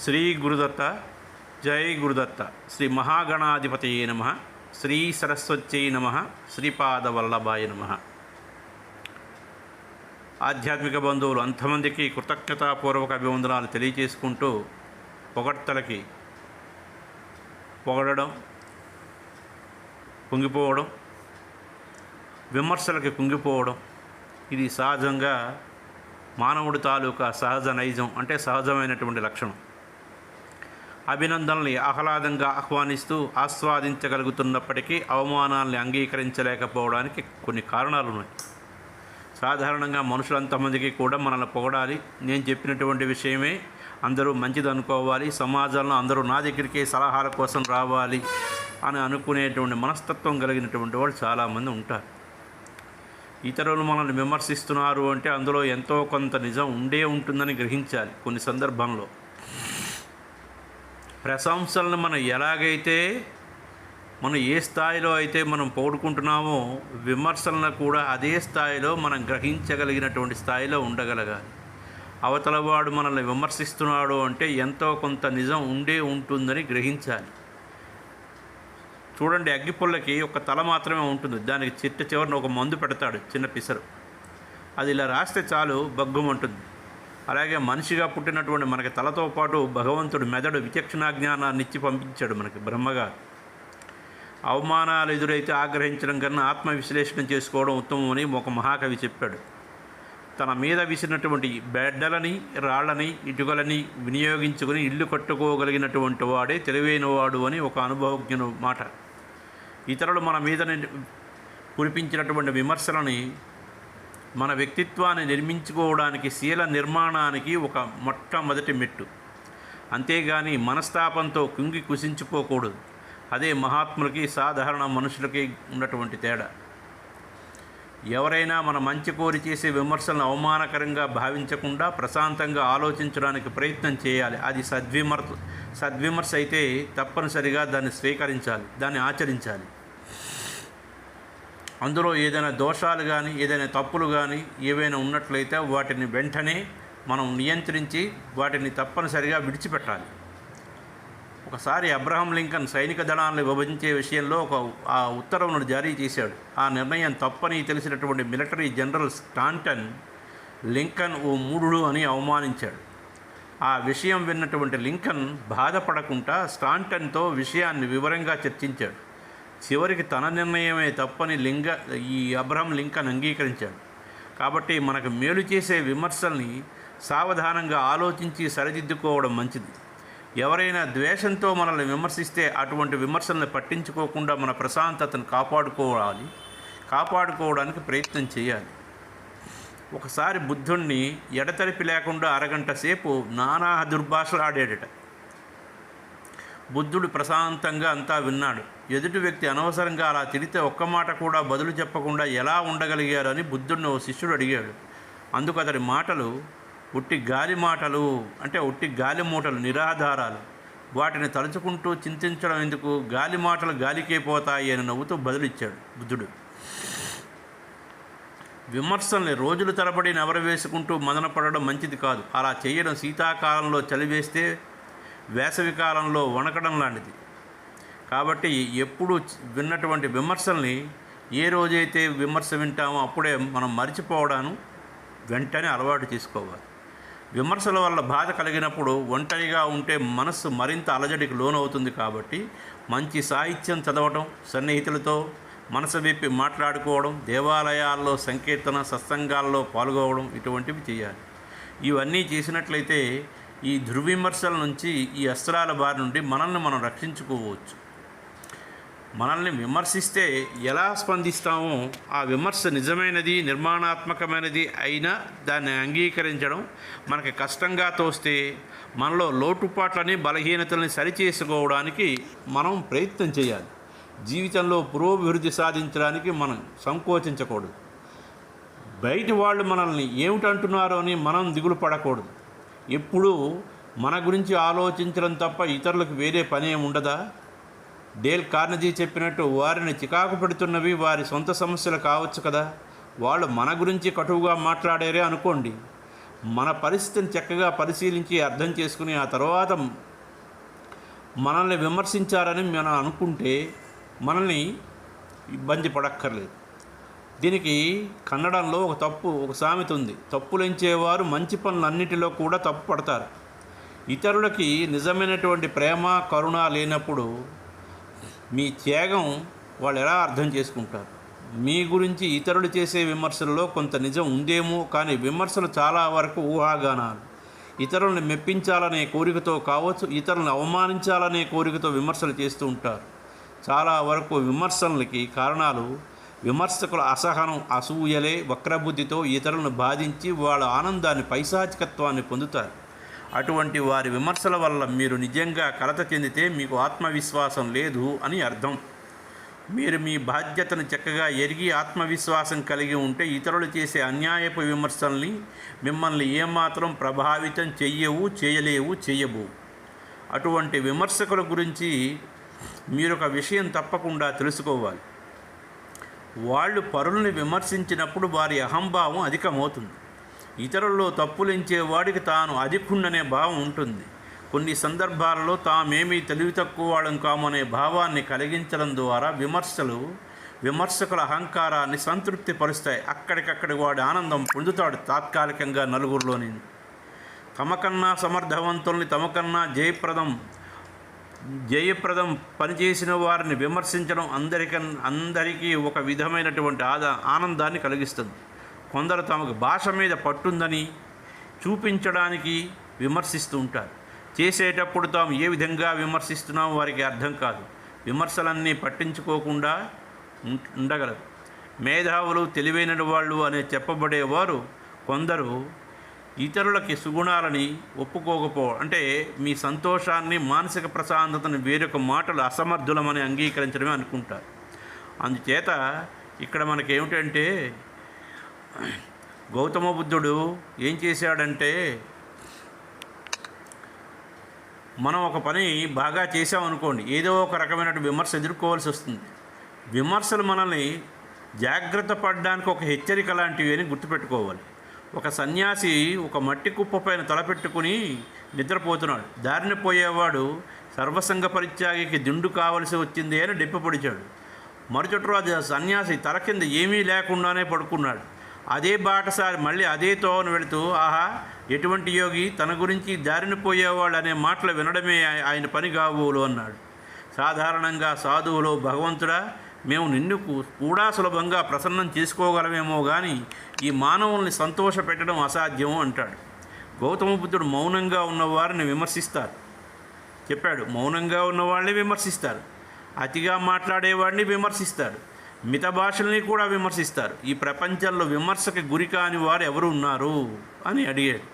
శ్రీ గురుదత్త. జై గురుదత్త. శ్రీ మహాగణాధిపతయే నమ. శ్రీ సరస్వత్యై నమ. శ్రీపాదవల్లభాయ నమ. ఆధ్యాత్మిక బంధువులు అంతమందికి కృతజ్ఞతాపూర్వక అభివందనాలు తెలియజేసుకుంటూ, పొగడ్తలకి పొగడడం, కుంగిపోవడం, విమర్శలకి కుంగిపోవడం, ఇది సహజంగా మానవుడి తాలూకా సహజ నైజం, అంటే సహజమైనటువంటి లక్షణం. అభినందనల్ని ఆహ్లాదంగా ఆహ్వానిస్తూ ఆస్వాదించగలుగుతున్నప్పటికీ అవమానాల్ని అంగీకరించలేకపోవడానికి కొన్ని కారణాలు ఉన్నాయి. సాధారణంగా మనుషులంతమందికి కూడా మనల్ని పొగడాలి, నేను చెప్పినటువంటి విషయమే అందరూ మంచిది అనుకోవాలి, సమాజంలో అందరూ నా దగ్గరికి సలహాల కోసం రావాలి అని అనుకునేటువంటి మనస్తత్వం కలిగినటువంటి వాళ్ళు చాలామంది ఉంటారు. ఇతరులు మనల్ని విమర్శిస్తున్నారు అంటే అందులో ఎంతో కొంత నిజం ఉండే ఉంటుందని గ్రహించాలి. కొన్ని సందర్భంలో ప్రశంసలను మనం ఏ స్థాయిలో అయితే మనం పొగుడుకుంటున్నామో విమర్శలను కూడా అదే స్థాయిలో మనం గ్రహించగలిగినటువంటి స్థాయిలో ఉండగలగాలి. అవతలవాడు మనల్ని విమర్శిస్తున్నాడు అంటే ఎంతో కొంత నిజం ఉండే ఉంటుందని గ్రహించాలి. చూడండి, అగ్గిపుల్లకి ఒక తల మాత్రమే ఉంటుంది, దానికి చివరిన ఒక మందు పెడతాడు, చిన్న పిసరు. అది ఇలా రాస్తే చాలు బగ్గుమంటుంది. అలాగే మనిషిగా పుట్టినటువంటి మనకి తలతో పాటు భగవంతుడు మెదడు విచక్షణా జ్ఞానాన్ని ఇచ్చి పంపించాడు మనకి బ్రహ్మగా. అవమానాలు ఎదురైతే ఆగ్రహించడం కన్నా ఆత్మవిశ్లేషణ చేసుకోవడం ఉత్తమమని ఒక మహాకవి చెప్పాడు. తన మీద విసిరినటువంటి బెడ్డలని, రాళ్ళని, ఇటుకలని వినియోగించుకొని ఇల్లు కట్టుకోగలిగినటువంటి వాడే తెలివైనవాడు అని ఒక అనుభవజ్ఞుని మాట. ఇతరులు మన మీద కురిపించినటువంటి విమర్శలని మన వ్యక్తిత్వాన్ని నిర్మించుకోవడానికి, శీల నిర్మాణానికి ఒక మొట్టమొదటి మెట్టు. అంతేగాని మనస్తాపంతో కుంగి కుసించిపోకూడదు. అదే మహాత్ములకి సాధారణ మనుషులకి ఉన్నటువంటి తేడా. ఎవరైనా మన మంచి కోరి చేసే విమర్శలను అవమానకరంగా భావించకుండా ప్రశాంతంగా ఆలోచించడానికి ప్రయత్నం చేయాలి. అది సద్విమర్శ అయితే తప్పనిసరిగా దాన్ని స్వీకరించాలి, దాన్ని ఆచరించాలి. అందులో ఏదైనా దోషాలు కానీ, ఏదైనా తప్పులు కానీ ఏవైనా ఉన్నట్లయితే వాటిని వెంటనే మనం నియంత్రించి వాటిని తప్పనిసరిగా విడిచిపెట్టాలి. ఒకసారి అబ్రహం లింకన్ సైనిక దళాలను విభజించే విషయంలో ఆ ఉత్తర్వును జారీ చేశాడు. ఆ నిర్ణయం తప్పని తెలిసినటువంటి మిలిటరీ జనరల్ స్టాంటన్ లింకన్ ఓ మూఢుడు అని అవమానించాడు. ఆ విషయం విన్నటువంటి లింకన్ బాధపడకుండా స్టాంటన్తో విషయాన్ని వివరంగా చర్చించాడు. చివరికి తన నిర్ణయమే తప్పని ఈ అబ్రహం లింకన్ అంగీకరించాడు. కాబట్టి మనకు మేలు చేసే విమర్శల్ని సావధానంగా ఆలోచించి సరిదిద్దుకోవడం మంచిది. ఎవరైనా ద్వేషంతో మనల్ని విమర్శిస్తే అటువంటి విమర్శల్ని పట్టించుకోకుండా మన ప్రశాంతతను కాపాడుకోవడానికి ప్రయత్నం చేయాలి. ఒకసారి బుద్ధుణ్ణి ఎడతెరిపి లేకుండా అరగంట సేపు నానా దుర్భాషలు ఆడాడట. బుద్ధుడు ప్రశాంతంగా అంతా విన్నాడు. ఎదుటి వ్యక్తి అనవసరంగా అలా తిరిగితే ఒక్క మాట కూడా బదులు చెప్పకుండా ఎలా ఉండగలిగారని బుద్ధుడిని ఓ శిష్యుడు అడిగాడు. అందుకు అతడి మాటలు ఉట్టి గాలి మాటలు, అంటే ఉట్టి గాలి మూటలు, నిరాధారాలు. వాటిని తలుచుకుంటూ చింతించడం ఎందుకు, గాలి మాటలు గాలికే పోతాయి అని నవ్వుతూ బదులిచ్చాడు బుద్ధుడు. విమర్శల్ని రోజుల తరబడి నెవరవేసుకుంటూ మదనపడడం మంచిది కాదు. అలా చేయడం శీతాకాలంలో చలివేస్తే వేసవి కాలంలో వణకడం లాంటిది. కాబట్టి ఎప్పుడు విన్నటువంటి విమర్శల్ని ఏ రోజైతే విమర్శ వింటామో అప్పుడే మనం మర్చిపోవడాను వెంటనే అలవాటు చేసుకోవాలి. విమర్శల వల్ల బాధ కలిగినప్పుడు ఒంటరిగా ఉంటే మనస్సు మరింత అలజడికి లోనవుతుంది. కాబట్టి మంచి సాహిత్యం చదవటం, సన్నిహితులతో మనసు విప్పి మాట్లాడుకోవడం, దేవాలయాల్లో సంకీర్తన సత్సంగాల్లో పాల్గొనడం, ఇటువంటివి చేయాలి. ఇవన్నీ చేసినట్లయితే ఈ దుర్విమర్శల నుంచి, ఈ అస్త్రాల బారి నుండి మనల్ని మనం రక్షించుకోవచ్చు. మనల్ని విమర్శిస్తే ఎలా స్పందిస్తామో, ఆ విమర్శ నిజమైనది, నిర్మాణాత్మకమైనది అయినా దాన్ని అంగీకరించడం మనకి కష్టంగా తోస్తే మనలో లోటుపాట్లని, బలహీనతల్ని సరిచేసుకోవడానికి మనం ప్రయత్నం చేయాలి. జీవితంలో పురోభివృద్ధి సాధించడానికి మనం సంకోచించకూడదు. బయటి వాళ్ళు మనల్ని ఏమిటంటున్నారో అని మనం దిగులు పడకూడదు. ఎప్పుడూ మన గురించి ఆలోచించడం తప్ప ఇతరులకు వేరే పని ఉండదా? డేల్ కార్నెగీ చెప్పినట్టు వారిని చికాకు పెడుతున్నవి వారి సొంత సమస్యలు కావచ్చు కదా. వాళ్ళు మన గురించి కటువుగా మాట్లాడారే అనుకోండి, మన పరిస్థితిని చక్కగా పరిశీలించి అర్థం చేసుకుని ఆ తర్వాత మనల్ని విమర్శించారని మనం అనుకుంటే మనల్ని ఇబ్బంది పడక్కర్లేదు. దీనికి కన్నడంలో ఒక సామెత ఉంది, తప్పులెంచేవారు మంచి పనులన్నిటిలో కూడా తప్పు పడతారు. ఇతరులకి నిజమైనటువంటి ప్రేమ కరుణ లేనప్పుడు మీ త్యాగం వాళ్ళు ఎలా అర్థం చేసుకుంటారు? మీ గురించి ఇతరులు చేసే విమర్శలలో కొంత నిజం ఉందేమో, కానీ విమర్శలు చాలా వరకు ఊహాగానాలు. ఇతరులను మెప్పించాలనే కోరికతో కావచ్చు, ఇతరులను అవమానించాలనే కోరికతో విమర్శలు చేస్తూ ఉంటారు. చాలా వరకు విమర్శలకి కారణాలు విమర్శకుల అసహనం, అసూయలే వక్రబుద్ధితో ఇతరులను బాధించి వాళ్ళ ఆనందాన్ని, పైశాచికత్వాన్ని పొందుతారు. అటువంటి వారి విమర్శల వల్ల మీరు నిజంగా కలత చెందితే మీకు ఆత్మవిశ్వాసం లేదు అని అర్థం. మీరు మీ బాధ్యతను చక్కగా ఎరిగి ఆత్మవిశ్వాసం కలిగి ఉంటే ఇతరులు చేసే అన్యాయపు విమర్శల్ని మిమ్మల్ని ఏమాత్రం ప్రభావితం చేయలేవు. అటువంటి విమర్శకుల గురించి మీరు ఒక విషయం తప్పకుండా తెలుసుకోవాలి. వాళ్ళు పరుల్ని విమర్శించినప్పుడు వారి అహంభావం అధికమవుతుంది. ఇతరుల్లో తప్పులెంచే వాడికి తాను అధికుణ్ణనే భావం ఉంటుంది. కొన్ని సందర్భాలలో తామేమీ తెలివి తక్కువ వాళ్ళం కామనే భావాన్ని కలిగించడం ద్వారా విమర్శకుల అహంకారాన్ని సంతృప్తి పరుస్తాయి. అక్కడికక్కడి వాడి ఆనందం పొందుతాడు తాత్కాలికంగా నలుగురిలోని. తమకన్నా సమర్థవంతుల్ని, తమకన్నా జయప్రదం పనిచేసిన వారిని విమర్శించడం అందరికీ ఒక విధమైనటువంటి ఆనందాన్ని కలిగిస్తుంది. కొందరు తమకు భాష మీద పట్టుందని చూపించడానికి విమర్శిస్తూ ఉంటారు. చేసేటప్పుడు తాము ఏ విధంగా విమర్శిస్తున్నామో వారికి అర్థం కాదు. విమర్శలన్నీ పట్టించుకోకుండా ఉండగలరు. మేధావులు, తెలివైన వాళ్ళు అనే చెప్పబడేవారు కొందరు ఇతరులకి సుగుణాలని అంటే మీ సంతోషాన్ని, మానసిక ప్రశాంతతను వేరొక మాటలు అసమర్థులమని అంగీకరించడమే అనుకుంటారు. అందుచేత ఇక్కడ మనకేమిటంటే గౌతమ బుద్ధుడు ఏం చేశాడంటే, మనం ఒక పని బాగా చేసామనుకోండి, ఏదో ఒక రకమైన విమర్శ ఎదుర్కోవాల్సి వస్తుంది. విమర్శలు మనల్ని జాగ్రత్త పడడానికి ఒక హెచ్చరిక లాంటివి అని గుర్తుపెట్టుకోవాలి. ఒక సన్యాసి ఒక మట్టి కుప్ప పైన తలపెట్టుకుని నిద్రపోతున్నాడు. దారిన పోయేవాడు సర్వసంగ పరిత్యాగికి దిండు కావలసి వచ్చింది అని డెప్పపొడిచాడు. మరుసటి రోజు సన్యాసి తల కింద ఏమీ లేకుండానే పడుకున్నాడు. అదే బాటసారి మళ్ళీ అదే తోవను వెళుతూ, ఆహా ఎటువంటి యోగి, తన గురించి దారిన పోయేవాళ్ళు అనే మాటలు వినడమే ఆయన పని కాబోలు అన్నాడు. సాధారణంగా సాధువులు, భగవంతుడా మేము నిన్ను కూడా సులభంగా ప్రసన్నం చేసుకోగలమేమో కానీ ఈ మానవుల్ని సంతోష పెట్టడం అసాధ్యం అంటాడు. గౌతమ బుద్ధుడు మౌనంగా ఉన్నవారిని విమర్శిస్తారు చెప్పాడు. మౌనంగా ఉన్నవాళ్ళని విమర్శిస్తారు, అతిగా మాట్లాడేవాడిని విమర్శిస్తారు, మిత భాషల్ని కూడా విమర్శిస్తారు. ఈ ప్రపంచంలో విమర్శకి గురి కాని వారు ఎవరు ఉన్నారు అని అడిగాడు.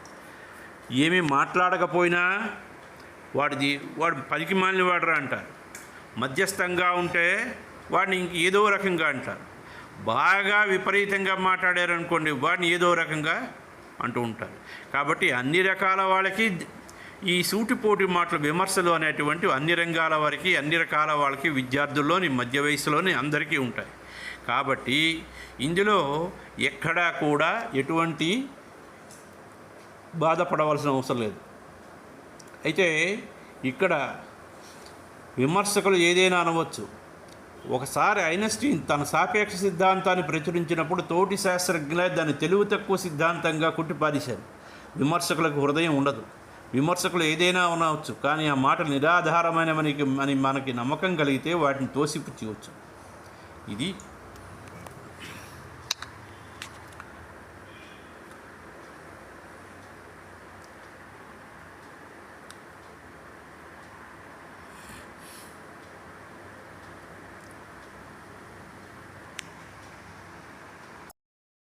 ఏమీ మాట్లాడకపోయినా వాడు పనికి మాలిన వాడరా అంటారు. మధ్యస్థంగా ఉంటే వాడిని ఏదో రకంగా అంటారు. బాగా విపరీతంగా మాట్లాడారనుకోండి, వాడిని ఏదో రకంగా అంటూ ఉంటారు. కాబట్టి అన్ని రకాల వాళ్ళకి ఈ సూటిపోటి మాటలు, విమర్శలు అనేటువంటివి అన్ని రంగాల వారికి, అన్ని రకాల వాళ్ళకి, విద్యార్థుల్లోని, మధ్య వయసులోని అందరికీ ఉంటాయి. కాబట్టి ఇందులో ఎక్కడా కూడా ఎటువంటి బాధపడవలసిన అవసరం లేదు. అయితే ఇక్కడ విమర్శకులు ఏదైనా అనవచ్చు. ఒకసారి ఐన్స్టీన్ తన సాపేక్ష సిద్ధాంతాన్ని ప్రచురించినప్పుడు తోటి శాస్త్రజ్ఞులే దాన్ని తెలివి తక్కువ సిద్ధాంతంగా కొట్టిపారేశారు. విమర్శకులకు హృదయం ఉండదు. విమర్శకులు ఏదైనా ఉండవచ్చు, కానీ ఆ మాటలు నిరాధారమైనవని మనకి నమ్మకం కలిగితే వాటిని తోసిపుచ్చవచ్చు. ఇది